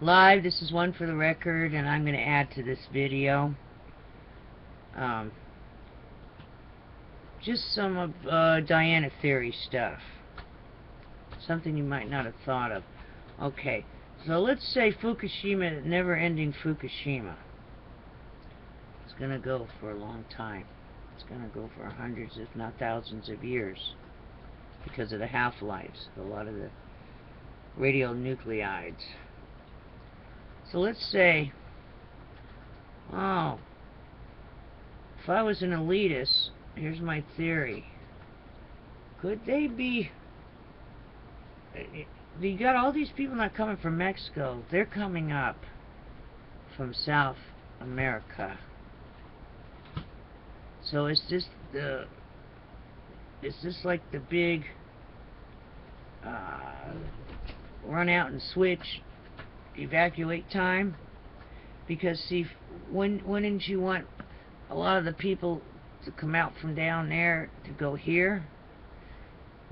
Live, this is one for the record, and I'm going to add to this video just some of Diana Theory stuff. Something you might not have thought of. Okay, so let's say Fukushima, never-ending Fukushima. It's going to go for a long time. It's going to go for hundreds, if not thousands of years, because of the half-lives, a lot of the radionuclides. So let's say, oh, if I was an elitist, here's my theory. Could they be... You got all these people not coming from Mexico. They're coming up from South America. So is this like the big run out and switch evacuate time? Because see, wouldn't you want a lot of the people to come out from down there to go here?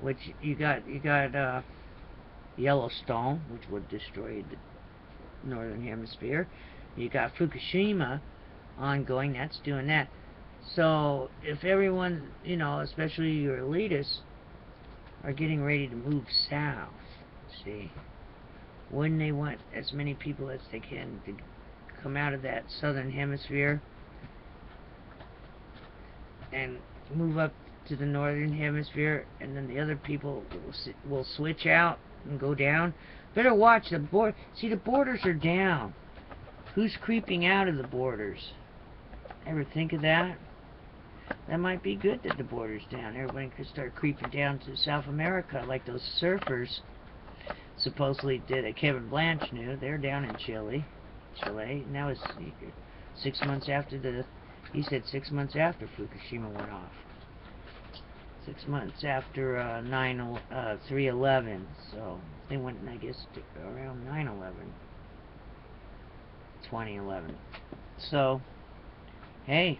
Which you got Yellowstone, which would destroy the northern hemisphere. You got Fukushima ongoing, that's doing that. So if everyone, you know, especially your elitists, are getting ready to move south, see, wouldn't they want as many people as they can to come out of that southern hemisphere and move up to the northern hemisphere, and then the other people will switch out and go down? Better watch the border. See, the borders are down. Who's creeping out of the borders? Ever think of that? That might be good that the border's down. Everybody could start creeping down to South America like those surfers supposedly did. Kevin Blanch knew. They're down in Chile. And that was 6 months after he said 6 months after Fukushima went off. 6 months after 3/11. So they went, I guess, around 9/11. 2011. So, hey,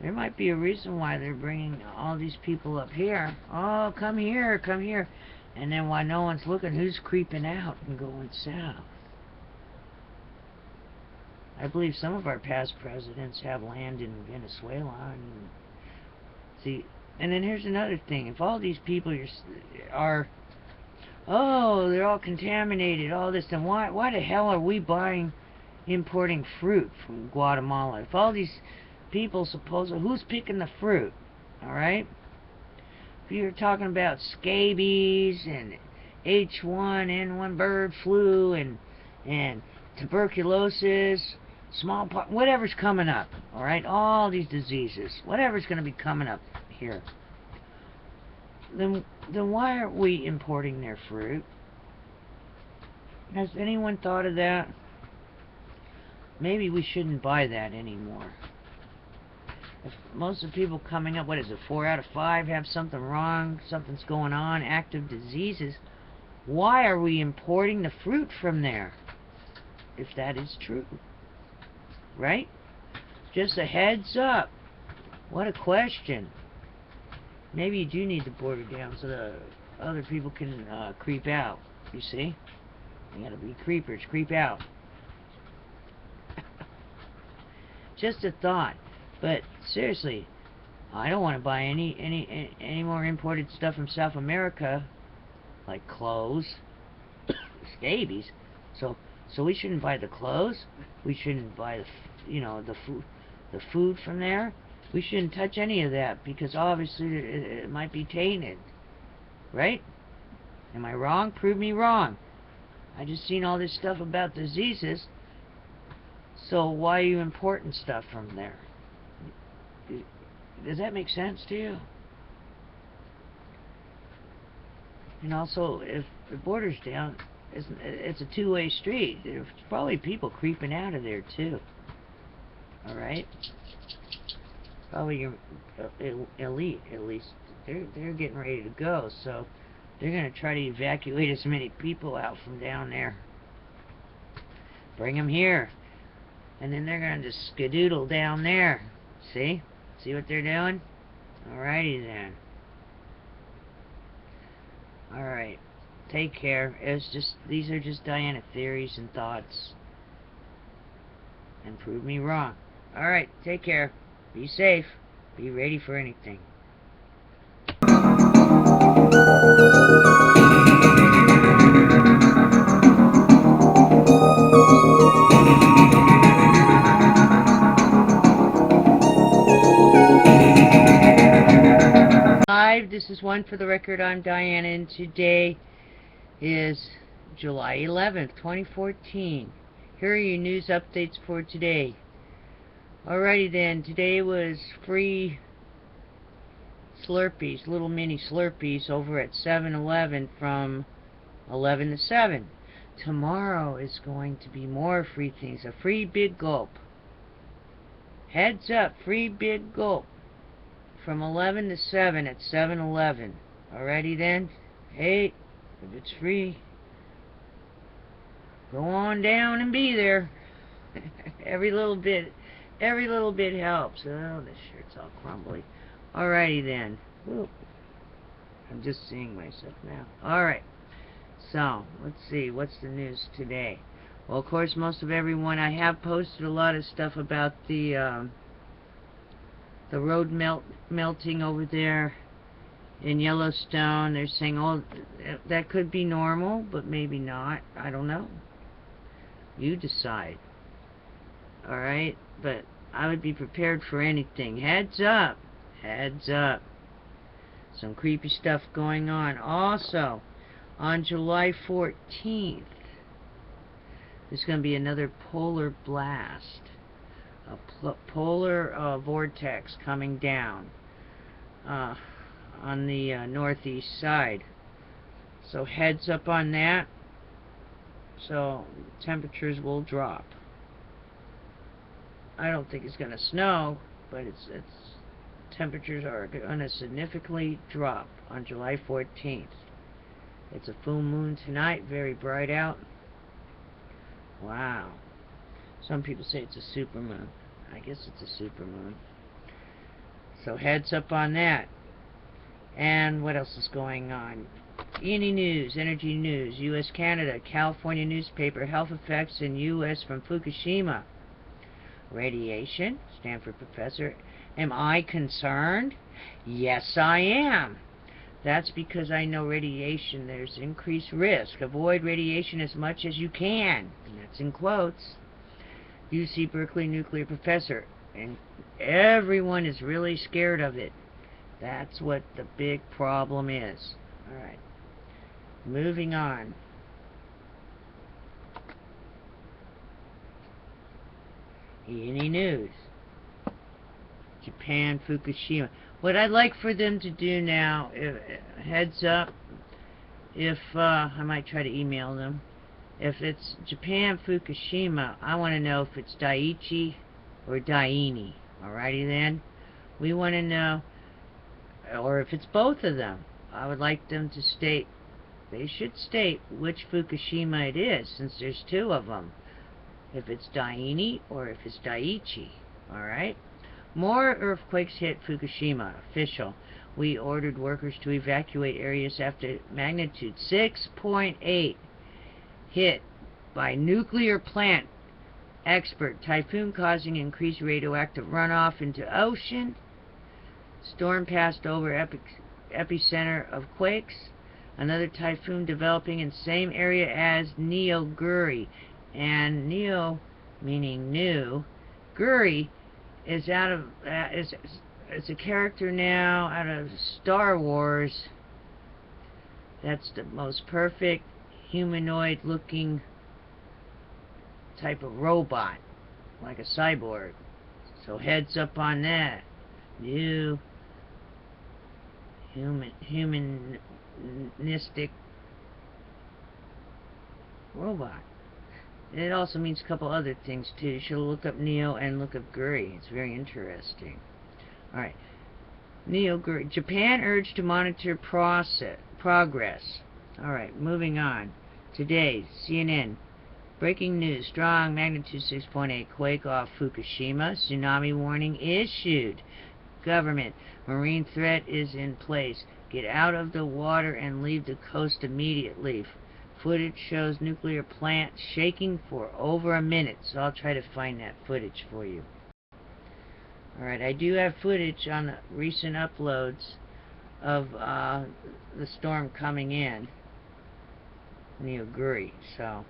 there might be a reason why they're bringing all these people up here. Oh, come here, come here. And then while no one's looking, who's creeping out and going south? I believe some of our past presidents have land in Venezuela. And see, and then here's another thing. If all these people are oh, they're all contaminated, all this, then why the hell are we importing fruit from Guatemala? If all these people supposedly, who's picking the fruit? Alright? If you're talking about scabies and H1N1 bird flu and tuberculosis, smallpox, whatever's coming up, alright? All these diseases, whatever's going to be coming up here. Then why aren't we importing their fruit? Has anyone thought of that? Maybe we shouldn't buy that anymore. If most of the people coming up, what is it, 4 out of 5 have something wrong, something's going on, active diseases, why are we importing the fruit from there? If that is true. Right? Just a heads up. What a question. Maybe you do need the border down so the other people can creep out. You see? You gotta be creepers. Creep out. Just a thought. But seriously, I don't want to buy any more imported stuff from South America, like clothes, scabies. So we shouldn't buy the clothes. We shouldn't buy the food from there. We shouldn't touch any of that because obviously it might be tainted, right? Am I wrong? Prove me wrong. I just seen all this stuff about diseases. So why are you importing stuff from there? Does that make sense to you? And also, if the border's down, it's a two-way street. There's probably people creeping out of there too. Alright? Probably your elite, at least. They're getting ready to go, so they're going to try to evacuate as many people out from down there. Bring them here. And then they're going to just skedoodle down there. See? See what they're doing? Alrighty then. Alright. Take care. These are just Diana theories and thoughts. And prove me wrong. Alright, take care. Be safe. Be ready for anything. Live, this is One for the Record. I'm Diana, and today is July 11th, 2014. Here are your news updates for today. Alrighty then, today was free Slurpees, little mini Slurpees over at 7-Eleven from 11 to 7. Tomorrow is going to be more free things. A free Big Gulp. Heads up, free Big Gulp from 11 to 7 at 7-Eleven. Alrighty then. Hey, if it's free, go on down and be there. every little bit helps. Oh, this shirt's all crumbly. Alrighty then. Whoop. I'm just seeing myself now. Alright. So, let's see. What's the news today? Well, of course, most of everyone, I have posted a lot of stuff about the road melting over there in Yellowstone. They're saying, oh, that could be normal, but maybe not. I don't know. You decide. Alright? But I would be prepared for anything. Heads up. Heads up. Some creepy stuff going on. Also, on July 14th, there's going to be another polar blast. A polar vortex coming down on the northeast side. So heads up on that. So temperatures will drop. I don't think it's going to snow, but it's temperatures are going to significantly drop on July 14th. It's a full moon tonight, very bright out. Wow. Some people say it's a supermoon. I guess it's a supermoon. So heads up on that. And what else is going on? Any news, energy news, U.S. Canada, California newspaper, health effects in U.S. from Fukushima. Radiation, Stanford professor. Am I concerned? Yes, I am. That's because I know radiation, there's increased risk. Avoid radiation as much as you can. And that's in quotes. UC Berkeley nuclear professor. And everyone is really scared of it. That's what the big problem is. Alright. Moving on. Any news? Japan, Fukushima. What I'd like for them to do now, heads up, if, I might try to email them. If it's Japan, Fukushima, I want to know if it's Daiichi or Daini. Alrighty then? We want to know, or if it's both of them. I would like them to state, they should state which Fukushima it is, since there's two of them. If it's Daini or if it's Daiichi. Alright? More earthquakes hit Fukushima. Official. We ordered workers to evacuate areas after magnitude 6.8 hit by nuclear plant. Expert. Typhoon causing increased radioactive runoff into ocean. Storm passed over epicenter of quakes. Another typhoon developing in same area as Neo-Guri. And Neo meaning new. Guri is out of is a character now out of Star Wars. That's the most perfect humanoid looking type of robot, like a cyborg. So heads up on that. New humanistic robot. And it also means a couple other things too. You should look up Neo and look up Guri. It's very interesting. Alright. Neo Guri. Japan urged to monitor progress. Alright, moving on. Today, CNN. Breaking news. Strong magnitude 6.8 quake off Fukushima. Tsunami warning issued. Government. Marine threat is in place. Get out of the water and leave the coast immediately. Footage shows nuclear plant shaking for over a minute, so I'll try to find that footage for you. Alright, I do have footage on the recent uploads of the storm coming in. And you agree, so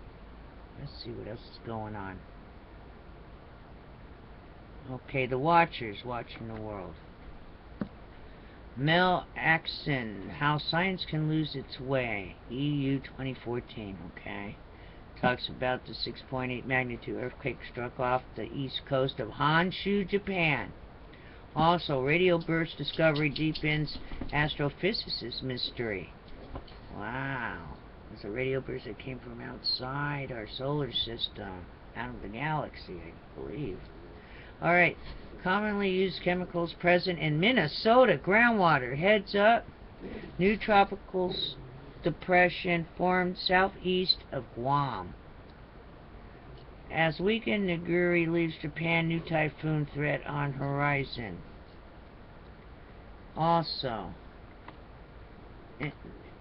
let's see what else is going on. Okay, the Watchers watching the world. Mel Axon, How Science Can Lose Its Way, EU 2014, okay. Talks about the 6.8 magnitude earthquake struck off the east coast of Honshu, Japan. Also, radio burst discovery deepens astrophysicist mystery. Wow. It's a radio burst that came from outside our solar system, out of the galaxy, I believe. Alright, commonly used chemicals present in Minnesota groundwater. Heads up, new tropical depression formed southeast of Guam. As weekend Naguri leaves Japan, new typhoon threat on horizon. Also,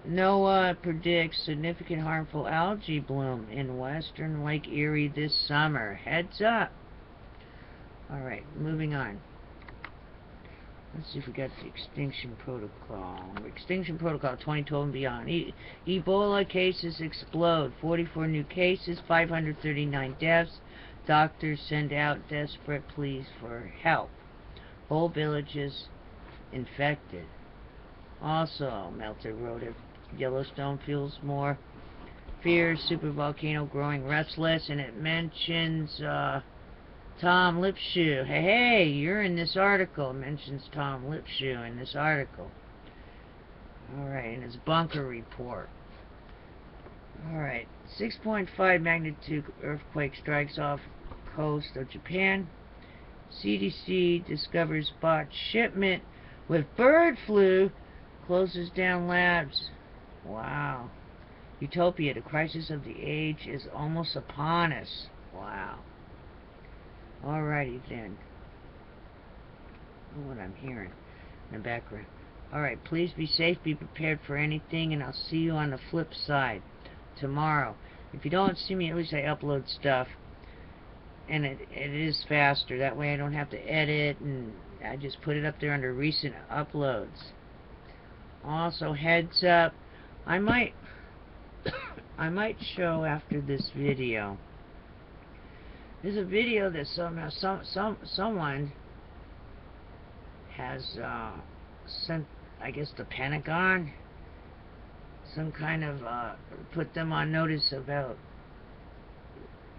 NOAA predicts significant harmful algae bloom in western Lake Erie this summer. Heads up. Alright, moving on. Let's see if we got the Extinction Protocol. Extinction Protocol 2012 and beyond. Ebola cases explode. 44 new cases, 539 deaths. Doctors send out desperate pleas for help. Whole villages infected. Also, melted road at Yellowstone feels more fears. Supervolcano growing restless. And it mentions Tom Lipshew. Hey, you're in this article. It mentions Tom Lipshew in this article. Alright, in his bunker report. Alright, 6.5 magnitude earthquake strikes off coast of Japan. CDC discovers botched shipment with bird flu. Closes down labs. Wow. Utopia, the crisis of the age is almost upon us. Wow. Alrighty then. What I'm hearing in the background. Alright, please be safe, be prepared for anything, and I'll see you on the flip side tomorrow. If you don't see me, at least I upload stuff. And it is faster. That way I don't have to edit, and I just put it up there under recent uploads. Also, heads up, I might show after this video. There's a video that someone has sent, I guess, the Pentagon, some kind of put them on notice about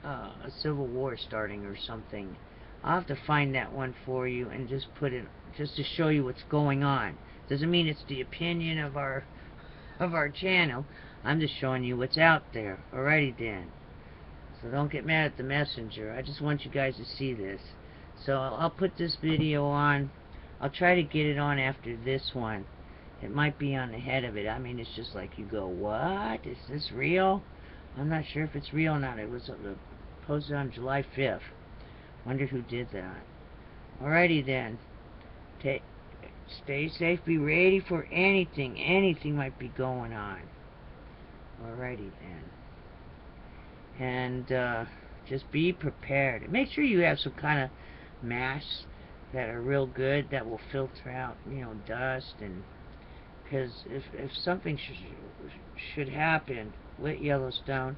a civil war starting or something. I'll have to find that one for you and just put it, just to show you what's going on. Doesn't mean it's the opinion of our channel. I'm just showing you what's out there. Alrighty then. So don't get mad at the messenger. I just want you guys to see this. So I'll put this video on. I'll try to get it on after this one. It might be on the head of it. I mean, it's just like you go, what? Is this real? I'm not sure if it's real or not. It was posted on July 5th. Wonder who did that. Alrighty then. Stay safe. Be ready for anything. Anything might be going on. Alrighty then. And just be prepared. Make sure you have some kind of masks that are real good, that will filter out, you know, dust. And because if something should happen with Yellowstone,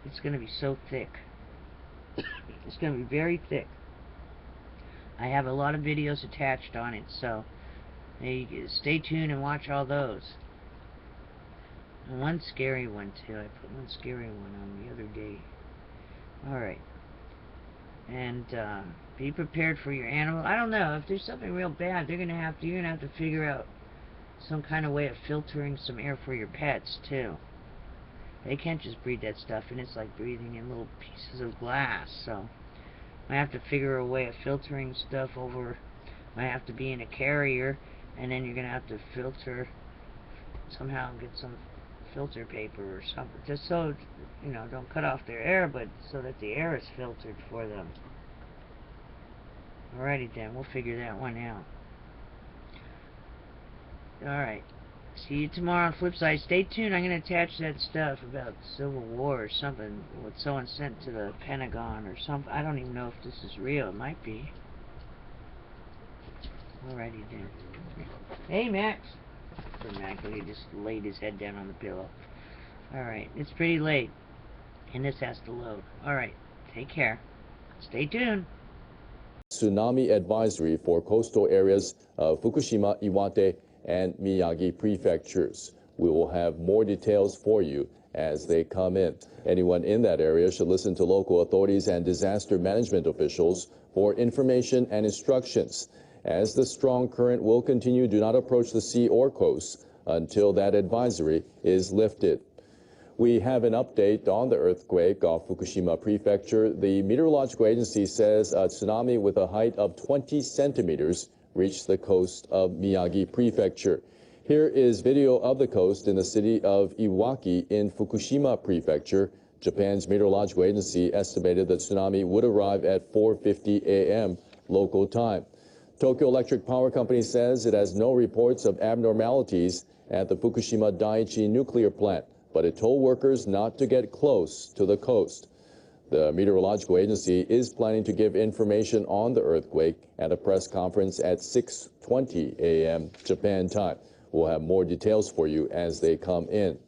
it's going to be so thick. It's going to be very thick. I have a lot of videos attached on it, so stay tuned and watch all those. And one scary one too. I put one scary one on the other day. Alright. And be prepared for your animal. I don't know, if there's something real bad, you're gonna have to figure out some kind of way of filtering some air for your pets too. They can't just breathe that stuff, and it's like breathing in little pieces of glass. So I have to figure a way of filtering stuff over. I have to be in a carrier, and then you're gonna have to filter somehow, get some filter paper or something, just so, you know, don't cut off their air, but so that the air is filtered for them. Alrighty then, we'll figure that one out. Alright, See you tomorrow on Flip Side. Stay tuned. I'm going to attach that stuff about the Civil War or something. What someone sent to the Pentagon or something. I don't even know if this is real. It might be. Alrighty then. Hey, Max. For Max, he just laid his head down on the pillow. Alright, it's pretty late. And this has to load. Alright, take care. Stay tuned. Tsunami advisory for coastal areas of Fukushima, Iwate, and Miyagi prefectures. We will have more details for you as they come in. Anyone in that area should listen to local authorities and disaster management officials for information and instructions. As the strong current will continue, do not approach the sea or coast until that advisory is lifted. We have an update on the earthquake off Fukushima Prefecture. The meteorological agency says a tsunami with a height of 20 centimeters reached the coast of Miyagi Prefecture. Here is video of the coast in the city of Iwaki in Fukushima Prefecture. Japan's meteorological agency estimated the tsunami would arrive at 4:50 a.m. local time. Tokyo Electric Power Company says it has no reports of abnormalities at the Fukushima Daiichi nuclear plant, but it told workers not to get close to the coast. The meteorological agency is planning to give information on the earthquake at a press conference at 6:20 a.m. Japan time. We'll have more details for you as they come in.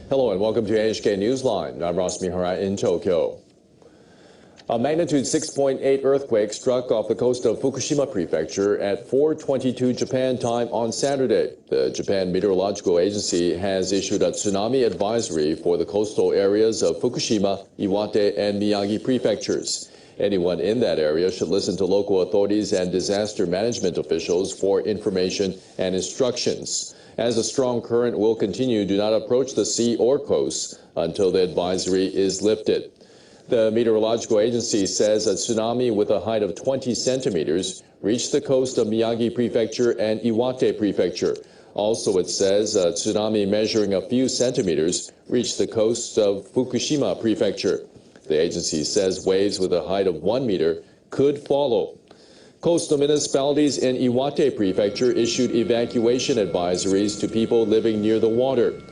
Hello and welcome to NHK Newsline. I'm Ross Mihara in Tokyo. A magnitude 6.8 earthquake struck off the coast of Fukushima Prefecture at 4:22 Japan time on Saturday. The Japan Meteorological Agency has issued a tsunami advisory for the coastal areas of Fukushima, Iwate, and Miyagi prefectures. Anyone in that area should listen to local authorities and disaster management officials for information and instructions. As a strong current will continue, do not approach the sea or coast until the advisory is lifted. The meteorological agency says a tsunami with a height of 20 centimeters reached the coast of Miyagi Prefecture and Iwate Prefecture. Also, it says a tsunami measuring a few centimeters reached the coast of Fukushima Prefecture. The agency says waves with a height of 1 meter could follow. Coastal municipalities in Iwate Prefecture issued evacuation advisories to people living near the water.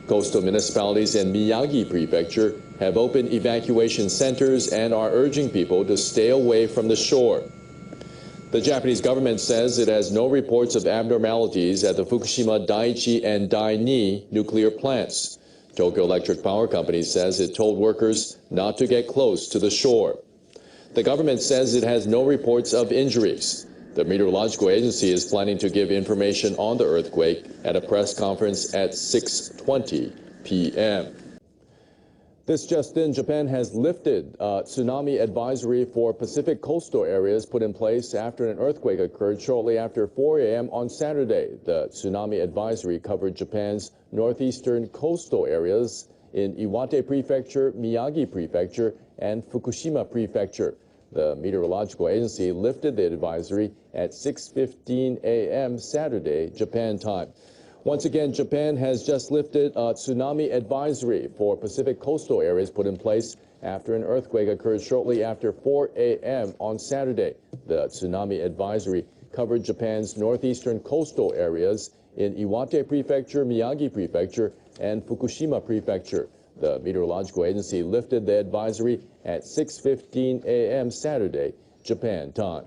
Coastal municipalities in Miyagi Prefecture have opened evacuation centers and are urging people to stay away from the shore. The Japanese government says it has no reports of abnormalities at the Fukushima Daiichi and Daini nuclear plants. Tokyo Electric Power Company says it told workers not to get close to the shore. The government says it has no reports of injuries. The meteorological agency is planning to give information on the earthquake at a press conference at 6:20 p.m. This just in, Japan has lifted a tsunami advisory for Pacific coastal areas put in place after an earthquake occurred shortly after 4 a.m. on Saturday. The tsunami advisory covered Japan's northeastern coastal areas in Iwate Prefecture, Miyagi Prefecture, and Fukushima Prefecture. The meteorological agency lifted the advisory at 6:15 a.m. Saturday, Japan time. Once again, Japan has just lifted a tsunami advisory for Pacific coastal areas put in place after an earthquake occurred shortly after 4 a.m. on Saturday. The tsunami advisory covered Japan's northeastern coastal areas in Iwate Prefecture, Miyagi Prefecture, and Fukushima Prefecture. The meteorological agency lifted the advisory at 6:15 a.m. Saturday, Japan time.